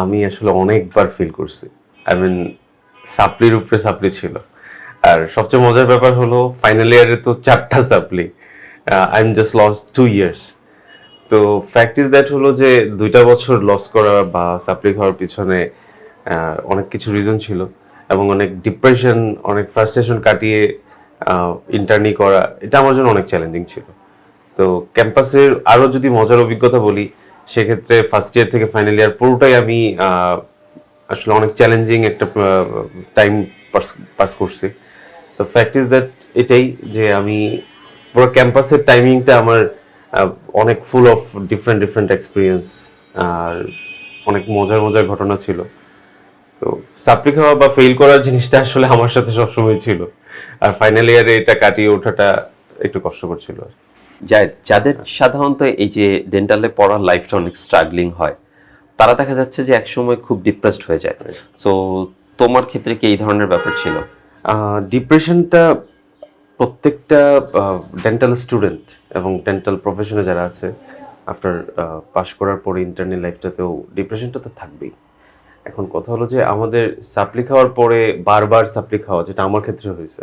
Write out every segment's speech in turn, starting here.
আমি আসলে অনেকবার ফিল করছি। আই মিন সাপ্লির উপরে সাপ্লি ছিল। আর সবচেয়ে মজার ব্যাপার হলো ফাইনাল ইয়ারে তো 4টা supply. I am just lost 2 years. তো ফ্যাক্ট ইজ দ্যাট হলো যে 2টা বছর লস করা বা সাপ্লি খাওয়ার পিছনে অনেক কিছু রিজন ছিল এবং অনেক ডিপ্রেশন, অনেক ফ্রাস্ট্রেশন কাটিয়ে ইন্টার্নি করা এটা আমার জন্য অনেক চ্যালেঞ্জিং ছিল। তো ক্যাম্পাসের আরো যদি মজার অভিজ্ঞতা বলি সেক্ষেত্রে ফার্স্ট ইয়ার থেকে ফাইনাল ইয়ার পুরোটাই আমি আসলে অনেক চ্যালেঞ্জিং একটা টাইম পাস করছি। তো ফ্যাক্ট ইজ দ্যাট এটাই যে আমি পুরো ক্যাম্পাসের টাইমিংটা আমার অনেক full of different different experience আর অনেক মজার মজার ঘটনা ছিল। তো সাপ্লি খাওয়া বা ফেল করার জিনিসটা আসলে আমার সাথে সবসময় ছিল, আর ফাইনাল ইয়ারে এটা কাটিয়ে ওঠাটা একটু কষ্টকর ছিল। যাদের সাধারণত এই যে ডেন্টালে পড়ার লাইফটা অনেক স্ট্রাগলিং হয়, তারা দেখা যাচ্ছে যে একসময় খুব ডিপ্রেসড হয়ে যায়। সো তোমার ক্ষেত্রে কি এই ধরনের ব্যাপার ছিল? ডিপ্রেশনটা প্রত্যেকটা ডেন্টাল স্টুডেন্ট এবং ডেন্টাল প্রফেশনে যারা আছে আফটার পাশ করার পরে ইন্টারনাল লাইফটাতেও ডিপ্রেশনটা তো থাকবেই। এখন কথা হলো যে আমাদের সাপ্লি খাওয়ার পরে বারবার সাপ্লি খাওয়া, যেটা আমার ক্ষেত্রে হয়েছে।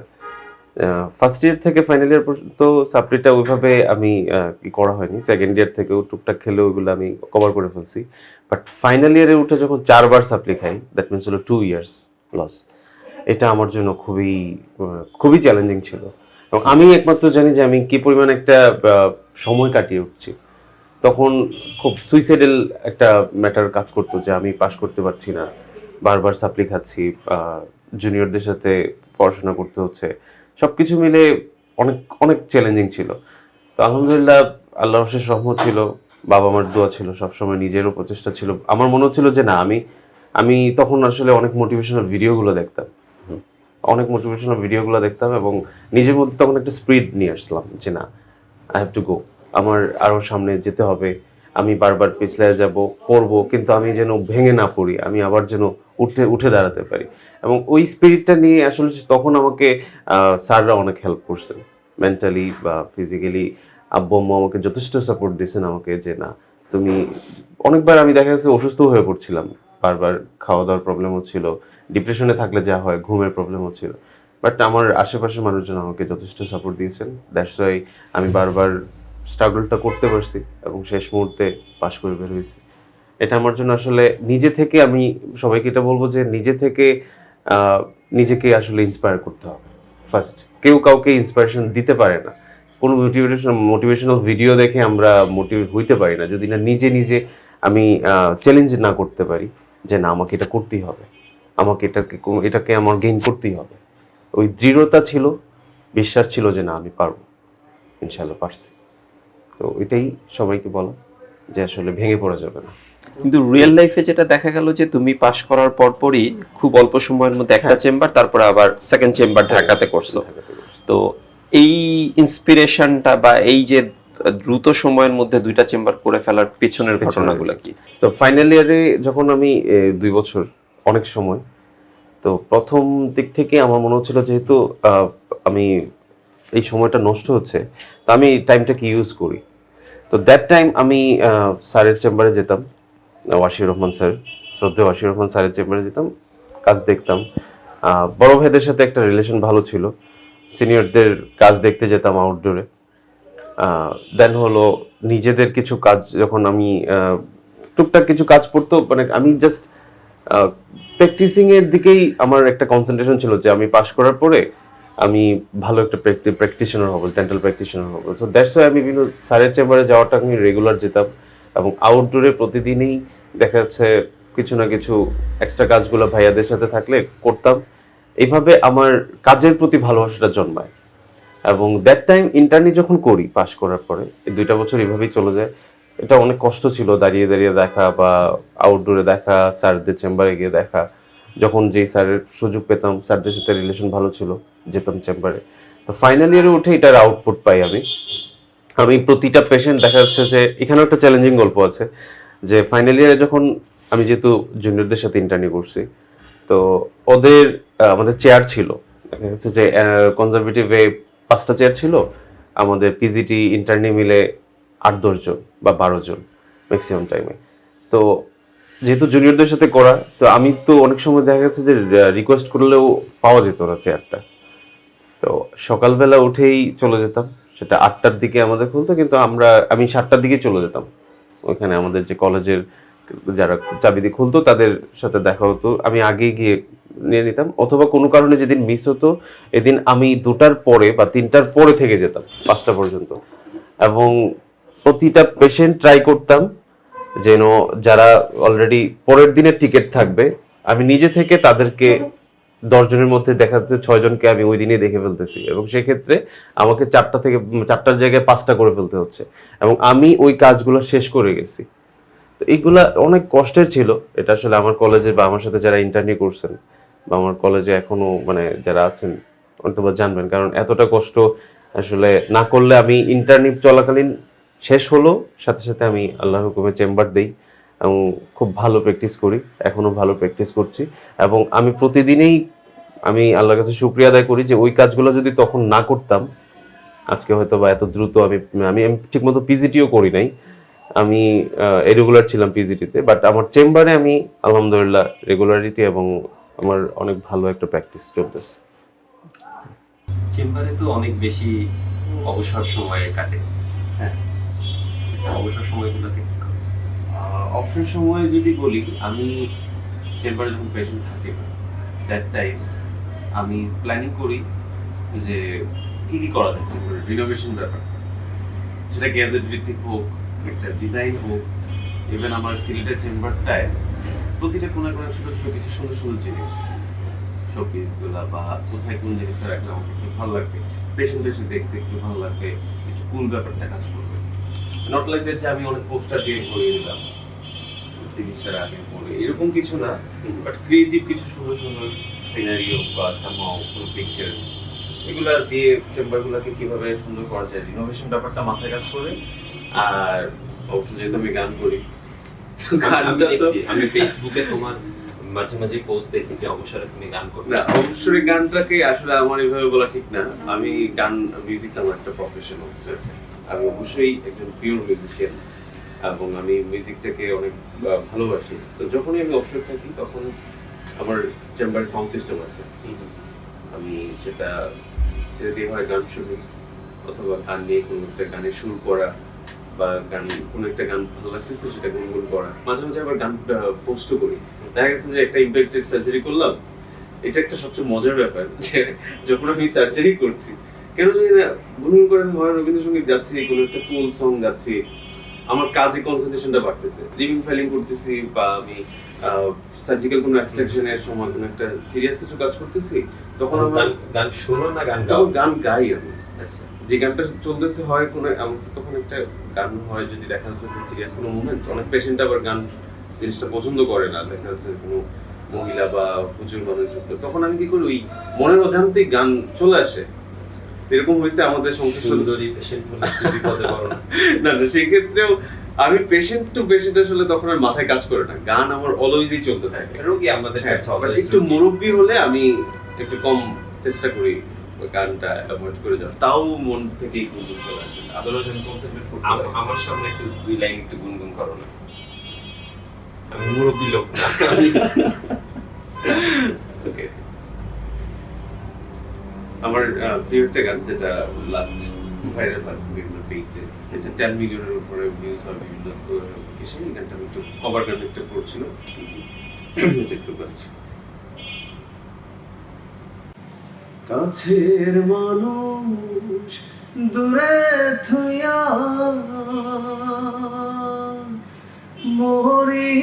ফার্স্ট ইয়ার থেকে ফাইনাল ইয়ার পর্যন্ত সাপ্লিটা ওইভাবে আমি কি করা হয়নি। সেকেন্ড ইয়ার থেকেও টুকটাক খেলে ওইগুলো আমি কভার করে ফেলছি। বাট ফাইনাল ইয়ারে উঠে যখন 4বার সাপ্লি খাই, দ্যাট মিনস হলো 2 ইয়ার্স লস। এটা আমার জন্য খুবই খুবই চ্যালেঞ্জিং ছিল এবং আমি একমাত্র জানি যে আমি কি পরিমাণ একটা সময় কাটিয়ে উঠছি। তখন খুব সুইসাইডাল একটা ম্যাটার কাজ করতো যে আমি পাশ করতে পারছি না, বারবার সাপ্লি খাচ্ছি, জুনিয়রদের সাথে পড়াশোনা করতে হচ্ছে, সবকিছু মিলে অনেক অনেক চ্যালেঞ্জিং ছিল। তো আলহামদুলিল্লাহ আল্লাহর অশেষ রহমত ছিল, বাবা মার দোয়া ছিল, সবসময় নিজেরও প্রচেষ্টা ছিল। আমার মনে হচ্ছিল যে না, আমি আমি তখন আসলে অনেক মোটিভেশনাল ভিডিওগুলো দেখতাম, এবং নিজের মধ্যে তখন একটা স্পিরিট নিয়ে আসলাম যে না, আই হ্যাভ টু গো, আমার আরো সামনে যেতে হবে। আমি বারবার পিছলে যাব, পড়বো, কিন্তু আমি যেন ভেঙে না পড়ি, আমি আবার যেন উঠে দাঁড়াতে পারি। এবং ওই স্পিরিটটা নিয়ে আসলে তখন আমাকে স্যাররা অনেক হেল্প করছেন, মেন্টালি বা ফিজিক্যালি। আব্বু আম্মু আমাকে যথেষ্ট সাপোর্ট দিয়েছেন আমাকে যে না তুমি, অনেকবার আমি দেখা যাচ্ছে অসুস্থ হয়ে পড়ছিলাম, বারবার খাওয়া দাওয়ার প্রবলেম হচ্ছিল, ডিপ্রেশনে থাকলে যা হয় ঘুমের প্রবলেম হচ্ছিল। বাট আমার আশেপাশের মানুষজন আমাকে যথেষ্ট সাপোর্ট দিয়েছেন, দ্যাটস ওয়াই আমি বারবার স্ট্রাগলটা করতে পারছি এবং শেষ মুহূর্তে পাশ করে বের হয়েছি। এটা আমার জন্য আসলে নিজে থেকে, আমি সবাইকে এটা বলবো যে নিজে থেকে নিজেকে আসলে ইন্সপায়ার করতে হবে ফার্স্ট। কেউ কাউকে ইন্সপিরেশন দিতে পারে না, কোনো মোটিভেশনাল ভিডিও দেখে আমরা মোটিভেট হইতে পারি না যদি না নিজে নিজে আমি চ্যালেঞ্জ না করতে পারি যে না আমাকে এটা করতেই হবে, আমাকে এটাকে আমার গেইন করতেই হবে। ওই দৃঢ়তা ছিল, বিশ্বাস ছিল যে না আমি পারবো, ইনশাল্লাহ পারছি। তো এটাই সবাইকে বলা যে আসলে ভেঙে পড়া যাবে না। কিন্তু রিয়েল লাইফে যেটা দেখা গেল যে তুমি পাশ করার পরপরই খুব অল্প সময়ের মধ্যে একটা চেম্বার, তারপরে আবার সেকেন্ড চেম্বার ঢাকাতে করছো। তো এই ইন্সপিরেশনটা বা এই যে দ্রুত সময়ের মধ্যে 2টা চেম্বার করে ফেলার পেছনের ঘটনাগুলো কি? তো ফাইনাল ইয়ারে যখন আমি 2 বছর অনেক সময়, তো প্রথম দিক থেকে আমার মনে হচ্ছিল যেহেতু আমি এই সময়টা নষ্ট হচ্ছে, তো আমি টাইমটাকে ইউজ করি। তো দ্যাট টাইম আমি স্যারের চেম্বারে যেতাম, ওয়াশির রহমান স্যার, শ্রদ্ধেয় ওয়াশির রহমান স্যারের চেম্বারে যেতাম, কাজ দেখতাম। বড় ভাইদের সাথে একটা রিলেশন ভালো ছিল, সিনিয়রদের কাজ দেখতে যেতাম আউটডোরে। দেন হলো নিজেদের কিছু কাজ, যখন আমি টুকটাক কিছু কাজ পড়তো, মানে আমি জাস্ট প্র্যাকটিসিং এর দিকেই আমার একটা কনসেন্ট্রেশন ছিল যে আমি পাশ করার পরে আমি ভালো একটা প্র্যাকটিশনার হব, ডেন্টাল প্র্যাকটিশনার হব। তো দ্যাটস ওয়াই আমি বিভিন্ন স্যারের চেম্বারে যাওয়াটা আমি রেগুলার যেতাম এবং আউটডোরে প্রতিদিনই দেখা যাচ্ছে কিছু না কিছু এক্সট্রা কাজগুলো ভাইয়াদের সাথে থাকলে করতাম। এইভাবে আমার কাজের প্রতি ভালোবাসাটা জন্মায় এবং দ্যাট টাইম ইন্টার্নি যখন করি পাশ করার পরে এই 2টা বছর এভাবেই চলে যায়। এটা অনেক কষ্ট ছিল, দাঁড়িয়ে দাঁড়িয়ে দেখা বা আউটডোরে দেখা, স্যারদের চেম্বারে গিয়ে দেখা। যখন যেই স্যারের সুযোগ পেতাম, স্যারদের সাথে রিলেশন ভালো ছিল, যেতাম চেম্বারে। তো ফাইনাল ইয়ারে উঠে এটার আউটপুট পাই আমি। আমি প্রতিটা পেশেন্ট দেখা যাচ্ছে যে এখানে একটা চ্যালেঞ্জিং গল্প আছে যে ফাইনাল ইয়ারে যখন আমি যেহেতু জুনিয়রদের সাথে ইন্টার্নি করছি, তো ওদের আমাদের চেয়ার ছিল, দেখা যাচ্ছে যে কনজারভেটিভে 5টা চেয়ার ছিল, আমাদের পিজিটি ইন্টার্নি মিলে 8-10 জন বা 12 জন ম্যাক্সিমাম টাইমে। তো যেহেতু জুনিয়রদের সাথে করা, তো আমি তো অনেক সময় দেখা গেছে যে রিকোয়েস্ট করলেও পাওয়া যেত না চেয়ারটা। তো সকালবেলা উঠেই চলে যেতাম, সেটা 8টার দিকে আমাদের খুলতো, কিন্তু আমি 7টার দিকে চলে যেতাম ওইখানে আমাদের যে কলেজের যারা চাবি দিয়ে খুলতো তাদের সাথে দেখা হতো, আমি আগে গিয়ে নিয়ে নিতাম, অথবা কোনো কারণে যেদিন মিস হতো এদিন আমি 2টার পরে বা 3টার পরে থেকে যেতাম 5টা পর্যন্ত, এবং প্রতিটা পেশেন্ট ট্রাই করতাম যেন যারা অলরেডি পরের দিনের টিকিট থাকবে আমি নিজে থেকে তাদেরকে 10 জনের মধ্যে দেখা যাচ্ছে 6 জনকে আমি ওই দিনে দেখে ফেলতেছি, এবং সেক্ষেত্রে আমাকে 4টার জায়গায় 5টা করে ফেলতে হচ্ছে, এবং আমি ওই কাজগুলো শেষ করে গেছি। তো এইগুলা অনেক কষ্টের ছিল। এটা আসলে আমার কলেজে বা আমার সাথে যারা ইন্টার্নি করছেন বা আমার কলেজে এখনো মানে যারা আছেন অন্তত জানবেন, কারণ এতটা কষ্ট আসলে না করলে আমি ইন্টার্নি চলাকালীন শেষ হলো সাথে সাথে আমি আল্লাহর হুকুমে চেম্বার দেই এবং খুব ভালো প্র্যাকটিস করি, এখনো ভালো প্র্যাকটিস করছি, এবং আমি প্রতিদিনই আমি আল্লাহর কাছে শুকরিয়া আদায় করি যে ওই কাজগুলো যদি তখন না করতাম আজকে হয়তো বা এত দ্রুত আমি আমি ঠিকমতো পিজিটিও করি নাই, আমি রেগুলার ছিলাম পিজিটিতে, বাট আমার চেম্বারে আমি আলহামদুলিল্লাহ রেগুলারিটি এবং আমার অনেক ভালো একটা প্র্যাকটিস চলতেছে। চেম্বারে তো অনেক বেশি অবসর সময় কাটে। হ্যাঁ, অবসর সময়গুলোতে কি করো? অবসর সময় যদি বলি, আমি চেম্বারে যখন পেশেন্ট থাকে দ্যাট টাইম আমি প্ল্যানিং করি যে কি কি করা যাচ্ছে, রিনোভেশন ব্যাপার, সেটা গ্যাজেট ভিত্তিক হোক, একটা ডিজাইন হোক, ইভেন আমার সিলেটের চেম্বারটায় প্রতিটা কোণে কোণে ছোট ছোট কিছু সুন্দর সুন্দর জিনিস, শোপিসগুলা বা কোথায় কোন জিনিসটা রাখলে আমাকে একটু ভালো লাগবে, পেশেন্ট এসে দেখতে একটু ভালো লাগবে, একটু কুল ব্যাপারটা কাজ করবে। নট লাইক দ্যাট যে আমি অনেক পোস্টার দিয়ে ভরিয়ে দিলাম জিনিসটা আগে পরে, এরকম কিছু না, বাট ক্রিয়েটিভ কিছু সুন্দর সুন্দর সিনারিও বা সামহাও কোনো পিকচার, এগুলা দিয়ে চেম্বারগুলোকে কিভাবে সুন্দর করা যায়, রিনোভেশন ব্যাপারটা মাথায় কাজ করে। আর অবশ্যই যেহেতু আমি গান করি, তো গানটা তো আমি ফেসবুকে তোমার মাঝে মাঝে পোস্ট দেখি যে অবসরে তুমি গান করতে। না, অবশ্যই গানটাকে আসলে আমার এইভাবে বলা ঠিক না, আমি গান মিউজিক আমার একটা প্রফেশন হচ্ছে, আমি অবশ্যই একজন পিওর মিউজিশিয়ান এবং আমি মিউজিকটাকে অনেক ভালোবাসি। তো যখনই আমি অবসর থাকি তখন আমার চেম্বারে সাউন্ড সিস্টেম আছে, আমি সেটা দিয়ে হয় গান শুনি, অথবা গান নিয়ে কোনো একটা গানের সুর করা, বা গান কোনো একটা গান ভালো লাগতেছে সেটা গুনগুন করা, মাঝে মাঝে আবার গান পোস্টও করি। দেখা গেছে যে একটা ইমপ্যাক্টেড সার্জারি করলাম, এটা একটা সবচেয়ে মজার ব্যাপার যে যখন আমি সার্জারি করছি কেন জানি না গুনগুন করে আমি হয় রবীন্দ্রসঙ্গীত গাচ্ছি, কোনো একটা কুল সং গাচ্ছি, আমার কাজে কনসেন্ট্রেশনটা বাড়তেছে, রিভিউ ফাইলিং করতেছি বা আমি সার্জিক্যাল কোনো এক্সট্রাকশনের সময় কোনো একটা সিরিয়াস কিছু কাজ করতেছি, তখন আমার গান শোনো না গান গাও? তখন গান গাই আমি। আচ্ছা, যে গানটা চলতেছে হয় কোনো আমার তো তখন একটা গান হয়, যদি দেখা যাচ্ছে যে সিরিয়াস কোনো মুভমেন্ট, অনেক পেশেন্ট আবার গান জিনিসটা পছন্দ করে না, দেখা যাচ্ছে কোনো মহিলা বা হুজুর মানুষ, তখন আমি কি করি ওই মনের অজান্তেই গান চলে আসে। এরকম হয়েছে আমাদের সংসার সুন্দরী পেশেন্ট হলে খুব বিপদে পড়ো না? না না, সেই ক্ষেত্রেও আমি পেশেন্ট টু পেশেন্ট আসলে তখন আর মাথায় কাজ করে না, গান আমার অলওয়েজই চলতে থাকে। রোগী আমাদের কাছে But always একটু রোগী। মুরব্বী হলে আমি একটু কম চেষ্টা করি গানটা অ্যাভয়েড করে যাওয়ার, তাও মন থেকেই গুনগুন চলে আসে, আদারওয়াইজ আমি কনসেন্ট্রেট করতে পারি। আমার সামনে একটু 2 লাইন একটু গুনগুন করো না, আমি মুরব্বী লোক না। Okay. আমার প্রিয় একটা গান যেটা লাস্ট ভাইরাল হয় বিভিন্ন পেজে, এটা 10 মিলিয়নের উপরে ভিউজ হয় বিভিন্ন কিছু, এই গানটা আমি একটু কভার গান একটা করছিল, এটা একটু গাচ্ছি। কাছের মানুষ দূরে থুইয়া মরি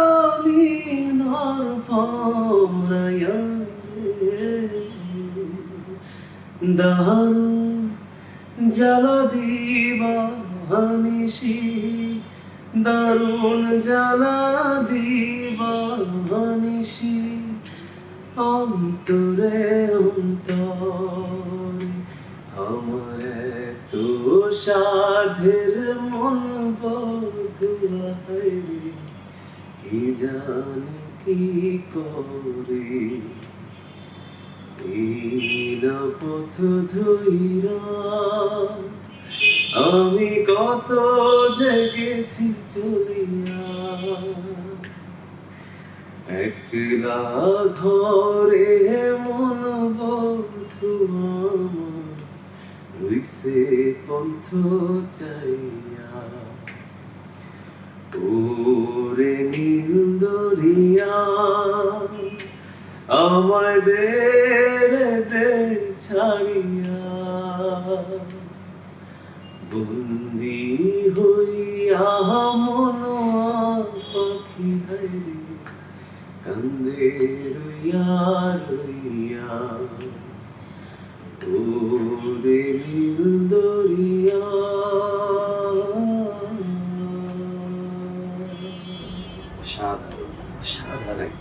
আমি নরফরাইয়া দারুণ জ্বালা দিবা নিশি, দারুণ জ্বালা দিবা নিশি, অন্তরে অন্তরে আমার তো সাধের মন বধুয়া রে, কি জানি কি করে এই না পথ ধইরা, আমি কত জেগেছি চলিয়া, একলা ঘরে মন বধু আমার রইছে পন্থ চাইয়া, ওরে নীল দরিয়া আমায় দে রে দে ছাড়িয়া, বন্দি হইয়া মনোয়া পাখি হায়রে কান্দে রইয়া রইয়া, ওরে নীল দরিয়া। সাধারণ সাধারণ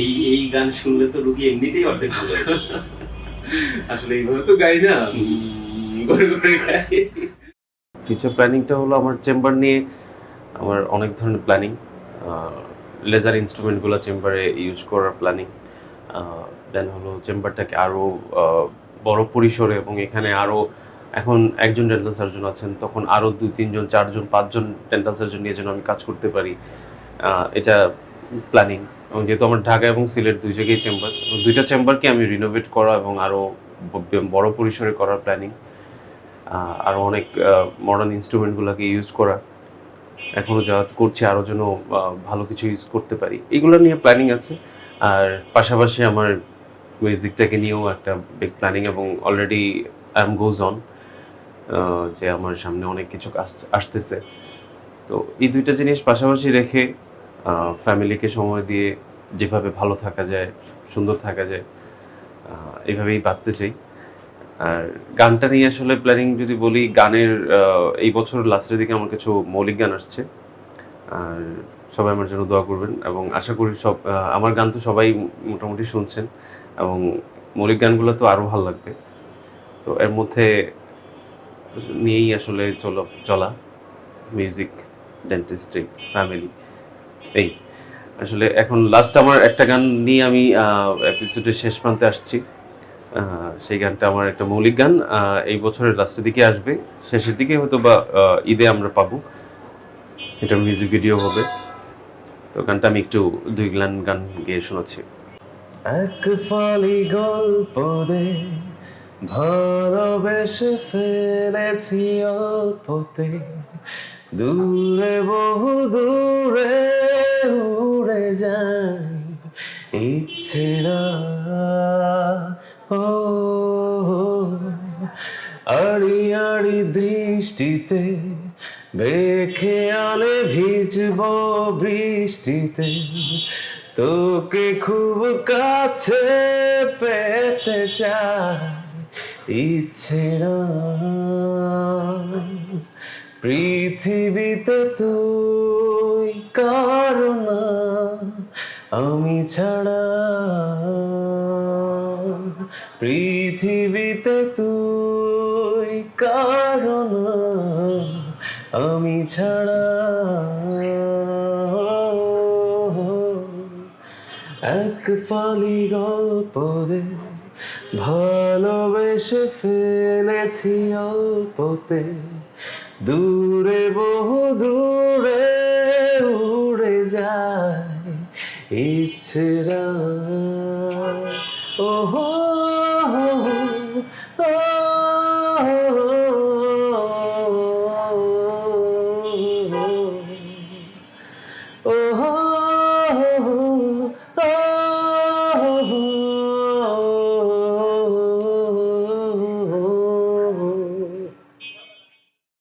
এই এই গান শুনলে তো রুগী এমনিতেই অর্ধেক ভালো হয়ে যায়। আসলে এইভাবে তো গাই না, ঘরে ঘরে গাই। ফিউচার প্ল্যানিংটা হলো আমার চেম্বার নিয়ে আমার অনেক ধরনের প্ল্যানিং, লেজার ইনস্ট্রুমেন্টগুলো চেম্বারে ইউজ করার প্ল্যানিং, দেন হলো চেম্বারটাকে আরও বড় পরিসরে, এবং এখানে আরও এখন একজন ডেন্টাল সার্জন আছেন, তখন আরও 2-3 জন 4 জন 5 জন ডেন্টাল সার্জন নিয়ে যেন আমি কাজ করতে পারি, এটা প্ল্যানিং। এবং যেহেতু আমার ঢাকা এবং সিলেট দুই জায়গায় চেম্বার, দুইটা চেম্বারকে আমি রিনোভেট করা এবং আরও বড় পরিসরে করার প্ল্যানিং, আরও অনেক মডার্ন ইনস্ট্রুমেন্টগুলোকে ইউজ করা, এখনও যা করছি আরও যেন ভালো কিছু ইউজ করতে পারি, এগুলো নিয়ে প্ল্যানিং আছে। আর পাশাপাশি আমার মিউজিকটাকে নিয়েও একটা বিগ প্ল্যানিং, এবং already I am goes on, যে আমার সামনে অনেক কিছু আসতেছে। তো এই দুইটা জিনিস পাশাপাশি রেখে ফ্যামিলিকে সময় দিয়ে যেভাবে ভালো থাকা যায়, সুন্দর থাকা যায়, এইভাবেই বাঁচতে চাই। আর গানটা নিয়ে আসলে প্ল্যানিং যদি বলি, গানের এই বছর লাস্টের দিকে আমার কিছু মৌলিক গান আসছে, আর সবাই আমার জন্য দোয়া করবেন, এবং আশা করি আমার গান তো সবাই মোটামুটি শুনছেন, এবং মৌলিক গানগুলো তো আরও ভালো লাগবে। তো এর মধ্যে নিয়েই আসলে চলা মিউজিক, ডেন্টিস্ট্রি, ফ্যামিলি, এই আসলে এখন লাস্ট আমার একটা গান নিয়ে আমি এপিসোডের শেষ প্রান্তে আসছি। সেই গানটা আমার একটা মৌলিক গান, এই বছরের লাস্টের দিকে আসবে, শেষের দিকে হয়তো বা ঈদে আমরা পাবো, এটার মিউজিক ভিডিও হবে। তো গানটা আমি একটু 2 লাইন গান গেয়ে শোনাচ্ছি। এক ফালি গল্প দে ভালোবেসে ফেলেছি অল্পতে, দূরে বহু দূরে উড়ে যায় ইচ্ছেরা, ও আড়ি আড়ি দৃষ্টিতে বেখেয়ালে ভিজব বৃষ্টিতে, তোকে খুব কাছে পেতে চাই ইচ্ছেরা, পৃথিবীতে তুই কারো না আমি ছাড়া, পৃথিবীতে তুই কারো না আমি ছাড়া, এক ফালি গল্প দে ভালোবেসে ফেলেছি অল্পতে, দূরে বহু দূরে উড়ে যায় ইচ্ছেরা।